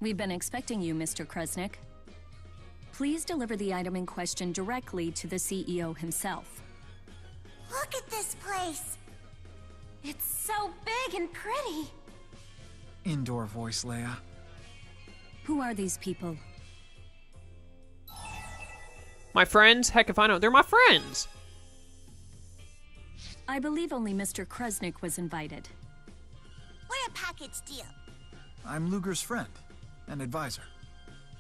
We've been expecting you, Mr. Kresnick. Please deliver the item in question directly to the CEO himself. Look at this place! It's so big and pretty! Indoor voice, Leia. Who are these people? My friends? Heck if I know. They're my friends! I believe only Mr. Kresnick was invited. We're a package deal. I'm Luger's friend and advisor.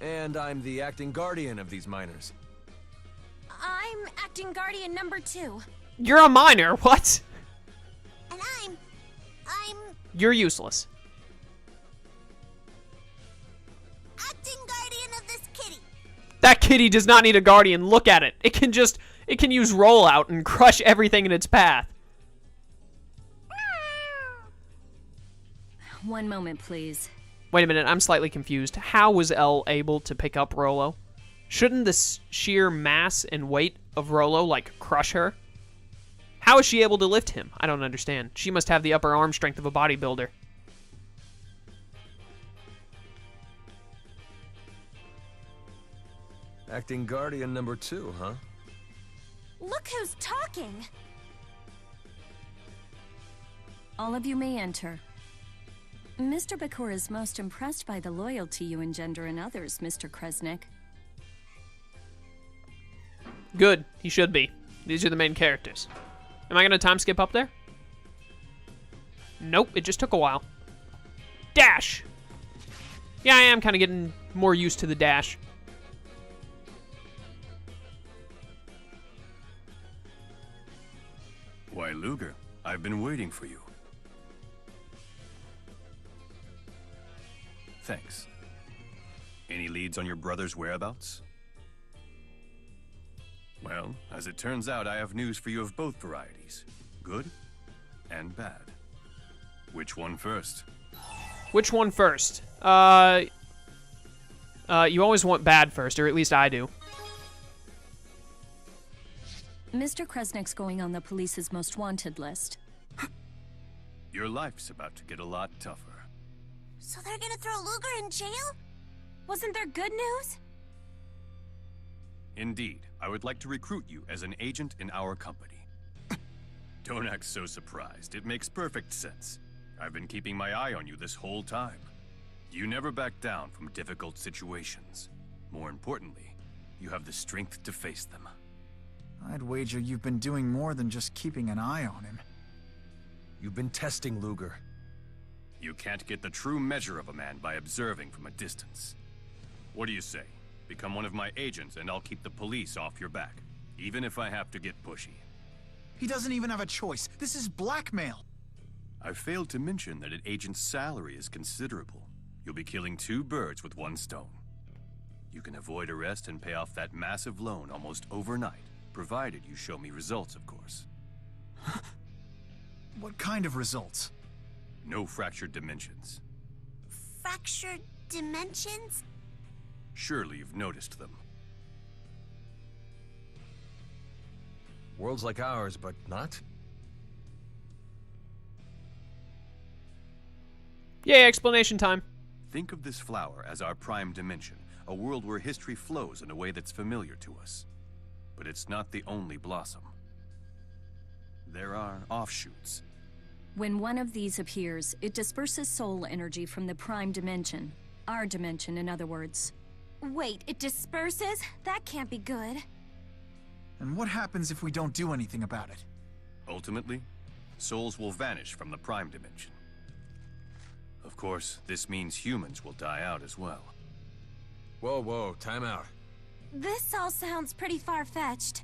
And I'm the acting guardian of these miners. I'm acting guardian number 2. You're a miner, what? And I'm... You're useless. acting guardian of this kitty. That kitty does not need a guardian. Look at it. It can use rollout and crush everything in its path. One moment, please. Wait a minute, I'm slightly confused. How was Elle able to pick up Rollo? Shouldn't the sheer mass and weight of Rollo, like, crush her? How is she able to lift him? I don't understand. She must have the upper arm strength of a bodybuilder. Acting guardian number 2, huh? Look who's talking. All of you may enter. Mr. Bakura is most impressed by the loyalty you engender in others, Mr. Kresnick. Good. He should be. These are the main characters. Am I going to time skip up there? Nope, it just took a while. Dash! Yeah, I am kind of getting more used to the dash. Why, Luger, I've been waiting for you. Thanks. Any leads on your brother's whereabouts? Well, as it turns out, I have news for you of both varieties. Good and bad. Which one first? Which one first? You always want bad first, or at least I do. Mr. Kresnick's going on the police's most wanted list. Your life's about to get a lot tougher. So they're gonna throw Luger in jail? Wasn't there good news? Indeed, I would like to recruit you as an agent in our company. Don't act so surprised. It makes perfect sense. I've been keeping my eye on you this whole time. You never back down from difficult situations. More importantly, you have the strength to face them. I'd wager you've been doing more than just keeping an eye on him. You've been testing Luger. You can't get the true measure of a man by observing from a distance. What do you say? Become one of my agents and I'll keep the police off your back, even if I have to get pushy. He doesn't even have a choice. This is blackmail. I failed to mention that an agent's salary is considerable. You'll be killing 2 birds with 1 stone. You can avoid arrest and pay off that massive loan almost overnight, provided you show me results, of course. What kind of results? No fractured dimensions. Fractured dimensions? Surely you've noticed them. Worlds like ours, but not? Yay, explanation time. Think of this flower as our prime dimension, a world where history flows in a way that's familiar to us. But it's not the only blossom. There are offshoots. When one of these appears, it disperses soul energy from the prime dimension. Our dimension, in other words. Wait, it disperses? That can't be good. And what happens if we don't do anything about it? Ultimately, souls will vanish from the prime dimension. Of course, this means humans will die out as well. Whoa, time out. This all sounds pretty far-fetched.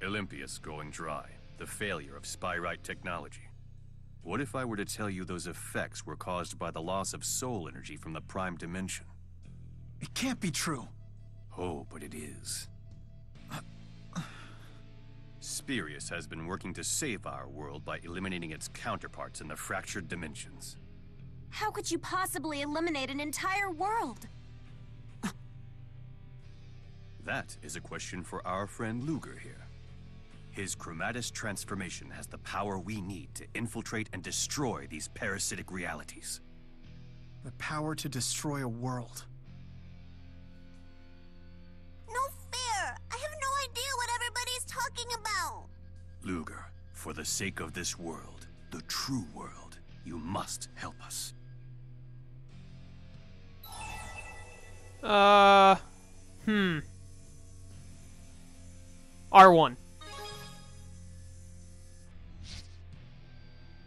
Olympius going dry, the failure of Spyrite technology. What if I were to tell you those effects were caused by the loss of soul energy from the prime dimension? It can't be true. Oh, but it is. Spurious has been working to save our world by eliminating its counterparts in the fractured dimensions. How could you possibly eliminate an entire world? That is a question for our friend Luger here. His chromatis transformation has the power we need to infiltrate and destroy these parasitic realities. The power to destroy a world. No fair! I have no idea what everybody's talking about! Luger, for the sake of this world, the true world, you must help us. R1.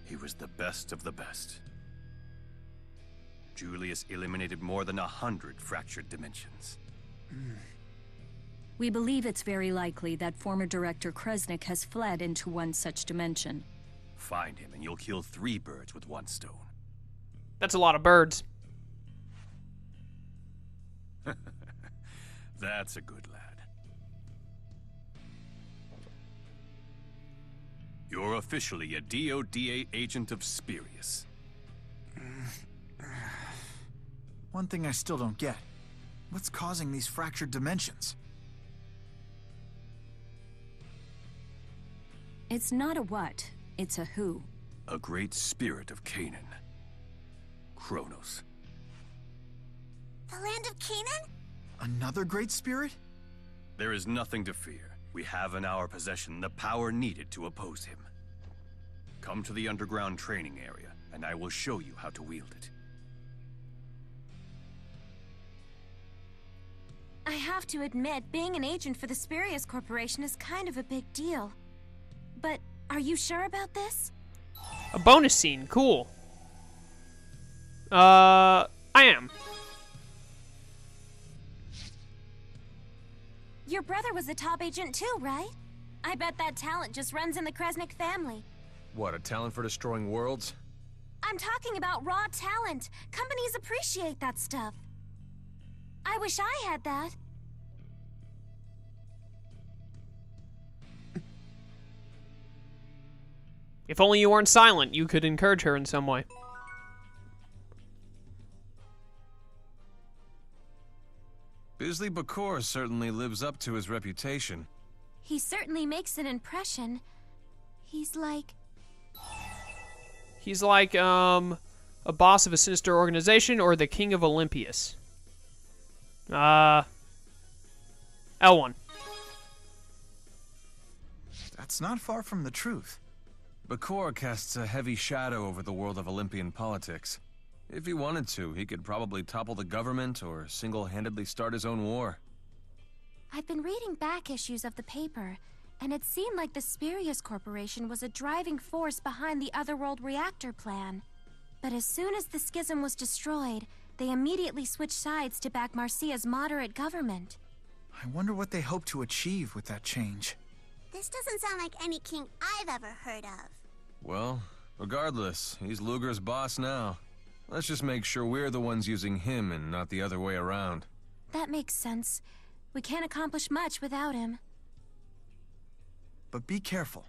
He was the best of the best. Julius eliminated more than 100 fractured dimensions. We believe it's very likely that former Director Kresnick has fled into one such dimension. Find him and you'll kill 3 birds with 1 stone. That's a lot of birds. That's a good lad. You're officially a DODA agent of Spurious. One thing I still don't get. What's causing these fractured dimensions? It's not a what, it's a who. A great spirit of Canaan. Kronos. The land of Canaan? Another great spirit? There is nothing to fear. We have in our possession the power needed to oppose him. Come to the underground training area, and I will show you how to wield it. I have to admit, being an agent for the Spurious Corporation is kind of a big deal. But are you sure about this? A bonus scene, cool. I am. Your brother was a top agent too, right? I bet that talent just runs in the Kresnick family. What, a talent for destroying worlds? I'm talking about raw talent. Companies appreciate that stuff. I wish I had that. If only you weren't silent, you could encourage her in some way. Bisley Bakor certainly lives up to his reputation. He certainly makes an impression. He's like... He's like, a boss of a sinister organization or the king of Olympias. L1. That's not far from the truth. Bakor casts a heavy shadow over the world of Olympian politics. If he wanted to, he could probably topple the government or single-handedly start his own war. I've been reading back issues of the paper, and it seemed like the Spurious Corporation was a driving force behind the Otherworld reactor plan. But as soon as the schism was destroyed, they immediately switched sides to back Marcia's moderate government. I wonder what they hope to achieve with that change. This doesn't sound like any king I've ever heard of. Well, regardless, he's Luger's boss now. Let's just make sure we're the ones using him and not the other way around. That makes sense. We can't accomplish much without him. But be careful.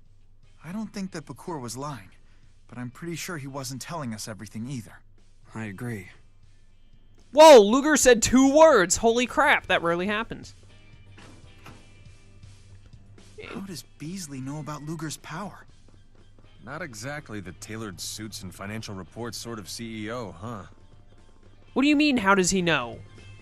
I don't think that Bakor was lying, but I'm pretty sure he wasn't telling us everything either. I agree. Whoa, Luger said 2 words. Holy crap, that rarely happens. How does Beasley know about Luger's power? Not exactly the tailored suits and financial reports sort of CEO, huh? What do you mean, how does he know?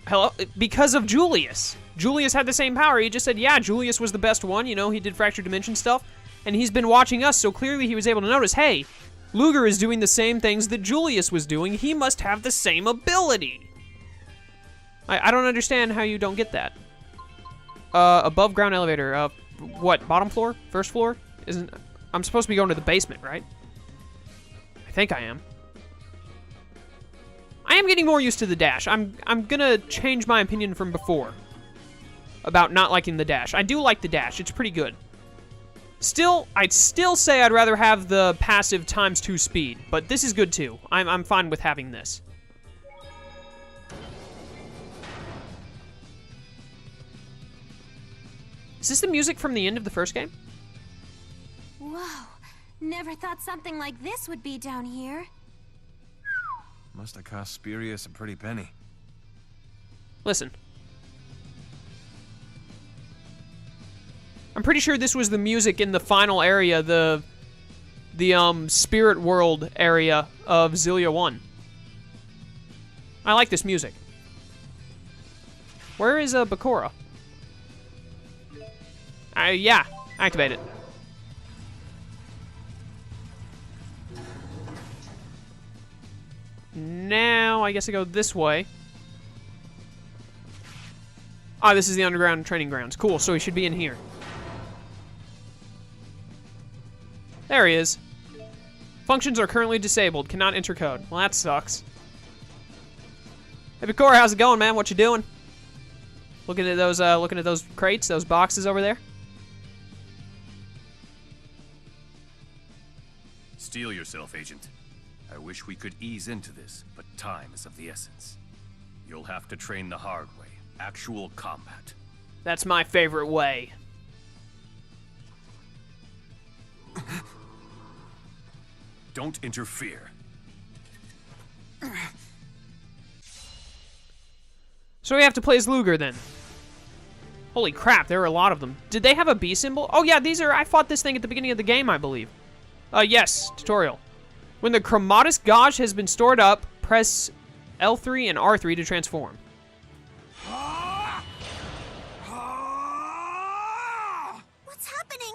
Hello? Because of Julius. Julius had the same power. He just said, yeah, Julius was the best one. You know, he did fractured dimension stuff. And he's been watching us, so clearly he was able to notice, hey, Luger is doing the same things that Julius was doing. He must have the same ability. I don't understand how you don't get that. Above ground elevator. What, bottom floor? First floor? I'm supposed to be going to the basement, right? I think I am. I am getting more used to the dash. I'm gonna change my opinion from before about not liking the dash. I do like the dash. It's pretty good. Still, I'd still say I'd rather have the passive ×2 speed, but this is good too. I'm fine with having this. Is this the music from the end of the first game? Whoa, never thought something like this would be down here. Must have cost Spurious a pretty penny. Listen. I'm pretty sure this was the music in the final area, the spirit world area of Xillia 1. I like this music. Where is Bakura? Yeah, activate it. Now, I guess I go this way. Ah, this is the underground training grounds. Cool, so he should be in here. There he is. Functions are currently disabled. Cannot enter code. Well, that sucks. Hey, Bakura, how's it going, man? What you doing? Looking at those crates, those boxes over there? Steel yourself, Agent. I wish we could ease into this, but time is of the essence. You'll have to train the hard way. Actual combat. That's my favorite way. Don't interfere. So we have to play as Luger then. Holy crap, there are a lot of them. Did they have a B symbol? Oh yeah, these are, I fought this thing at the beginning of the game, I believe. Yes, tutorial. When the Chromatus Gauge has been stored up, press L3 and R3 to transform. What's happening?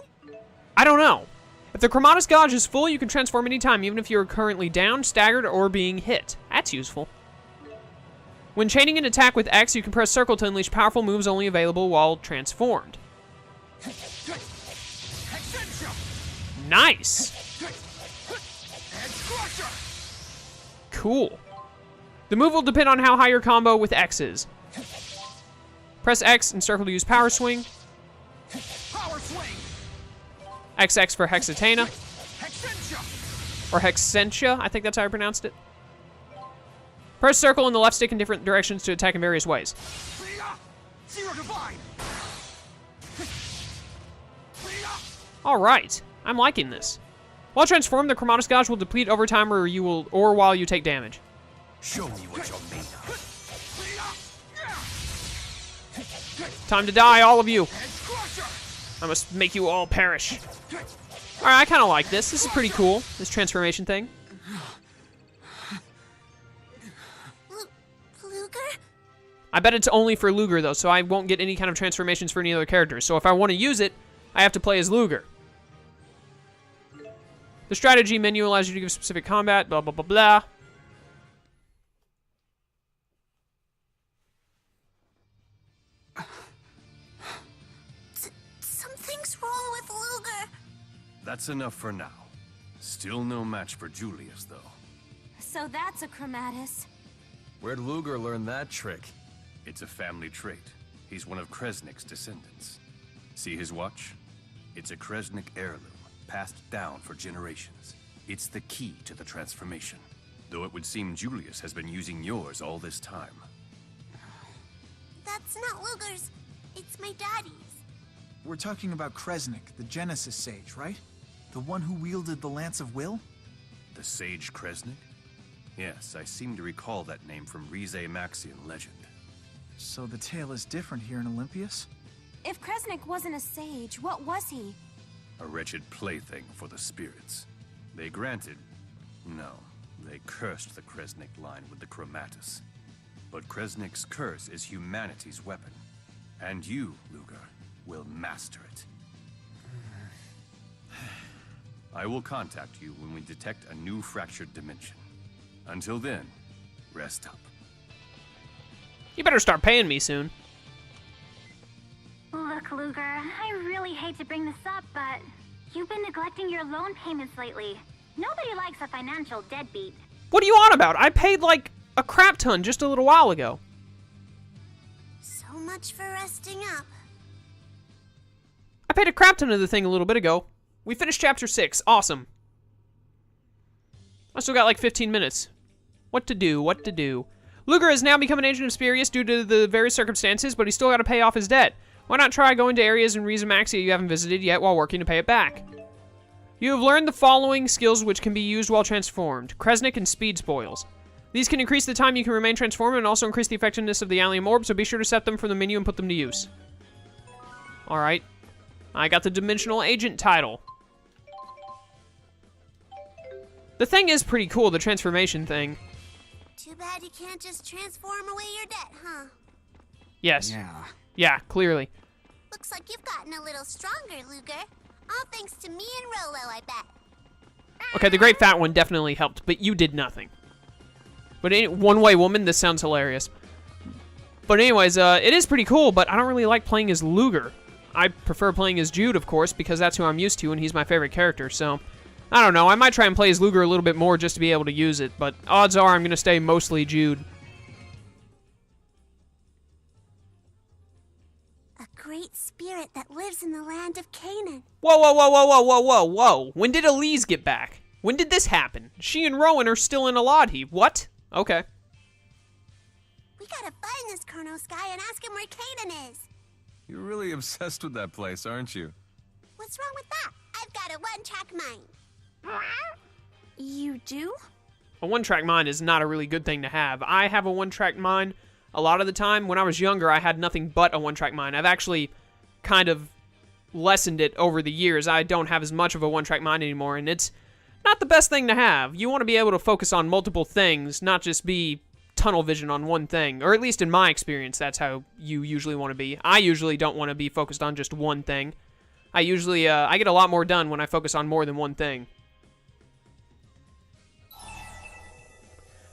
I don't know. If the Chromatus Gauge is full, you can transform anytime, even if you're currently down, staggered, or being hit. That's useful. When chaining an attack with X, you can press circle to unleash powerful moves only available while transformed. Nice! Cool. The move will depend on how high your combo with X is. Press X and circle to use power swing. XX for Hexatana. Or Hexentia, I think that's how I pronounced it. Press circle and the left stick in different directions to attack in various ways. Alright, I'm liking this. While transformed, the Chromatus Gauge will deplete over time or while you take damage. Show me what you're made of. Time to die, all of you. I must make you all perish. Alright, I kind of like this. This is pretty cool, this transformation thing. Luger? I bet it's only for Luger, though, so I won't get any kind of transformations for any other characters. So if I want to use it, I have to play as Luger. The strategy menu allows you to give specific combat, blah, blah, blah, blah. Something's wrong with Luger. That's enough for now. Still no match for Julius, though. So that's a Chromatus. Where'd Luger learn that trick? It's a family trait. He's one of Kresnick's descendants. See his watch? It's a Kresnick heirloom, passed down for generations. It's the key to the transformation. Though it would seem Julius has been using yours all this time. That's not Luger's. It's my daddy's. We're talking about Kresnick, the Genesis Sage, right? The one who wielded the Lance of Will? The Sage Kresnick? Yes, I seem to recall that name from Rize Maxian legend. So the tale is different here in Olympias? If Kresnick wasn't a sage, what was he? A wretched plaything for the spirits. They granted... No, they cursed the Kresnick line with the Chromatus. But Kresnick's curse is humanity's weapon. And you, Luger, will master it. I will contact you when we detect a new fractured dimension. Until then, rest up. You better start paying me soon. Look, Luger, I really hate to bring this up, but you've been neglecting your loan payments lately. Nobody likes a financial deadbeat. What are you on about? I paid like a crap ton just a little while ago. So much for resting up. I paid a crap ton of the thing a little bit ago. We finished chapter 6. Awesome. I still got like 15 minutes. What to do, what to do. Luger has now become an agent of Spurious due to the various circumstances, but he's still got to pay off his debt. Why not try going to areas in Rize Maxia you haven't visited yet while working to pay it back? You have learned the following skills which can be used while transformed. Kresnick and Speed Spoils. These can increase the time you can remain transformed and also increase the effectiveness of the allium orb, so be sure to set them from the menu and put them to use. Alright. I got the Dimensional Agent title. The thing is pretty cool, the transformation thing. Too bad you can't just transform away your debt, huh? Yes. Yeah. Yeah, clearly. Looks like you've gotten a little stronger, Luger. All thanks to me and Rolo, I bet. Okay, the Great Fat One definitely helped, but you did nothing. But one-way woman, this sounds hilarious. But anyways, it is pretty cool, but I don't really like playing as Luger. I prefer playing as Jude, of course, because that's who I'm used to, and he's my favorite character, so... I don't know, I might try and play as Luger a little bit more just to be able to use it, but odds are I'm going to stay mostly Jude. A great spirit that lives in the land of Canaan. Whoa, whoa, whoa, whoa, whoa, whoa, whoa, whoa. When did Elise get back? When did this happen? She and Rowan are still in Aladhi. What? Okay. We gotta find this Chronos guy and ask him where Canaan is. You're really obsessed with that place, aren't you? What's wrong with that? I've got a one-track mind. You do? A one-track mind is not a really good thing to have. I have a one-track mind. A lot of the time, when I was younger, I had nothing but a one-track mind. I've actually kind of lessened it over the years. I don't have as much of a one-track mind anymore, and it's not the best thing to have. You want to be able to focus on multiple things, not just be tunnel vision on one thing. Or at least in my experience, that's how you usually want to be. I usually don't want to be focused on just one thing. I get a lot more done when I focus on more than one thing.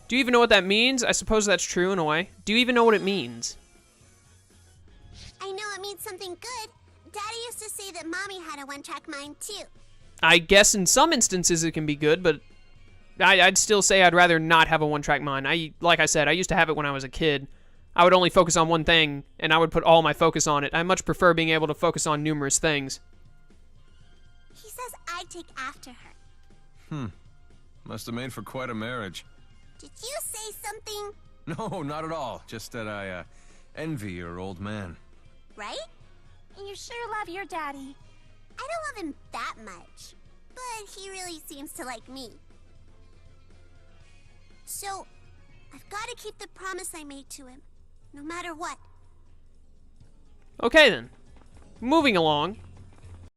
Do you even know what that means? I suppose that's true in a way. Do you even know what it means? I know it means something good. Daddy used to say that Mommy had a one-track mind, too. I guess in some instances it can be good, but I'd still say I'd rather not have a one-track mind. Like I said, I used to have it when I was a kid. I would only focus on one thing, and I would put all my focus on it. I much prefer being able to focus on numerous things. He says I'd take after her. Must have made for quite a marriage. Did you say something? No, not at all. Just that I, envy your old man. Right? You sure love your daddy. I don't love him that much, but he really seems to like me. So, I've got to keep the promise I made to him, no matter what. Okay then. Moving along.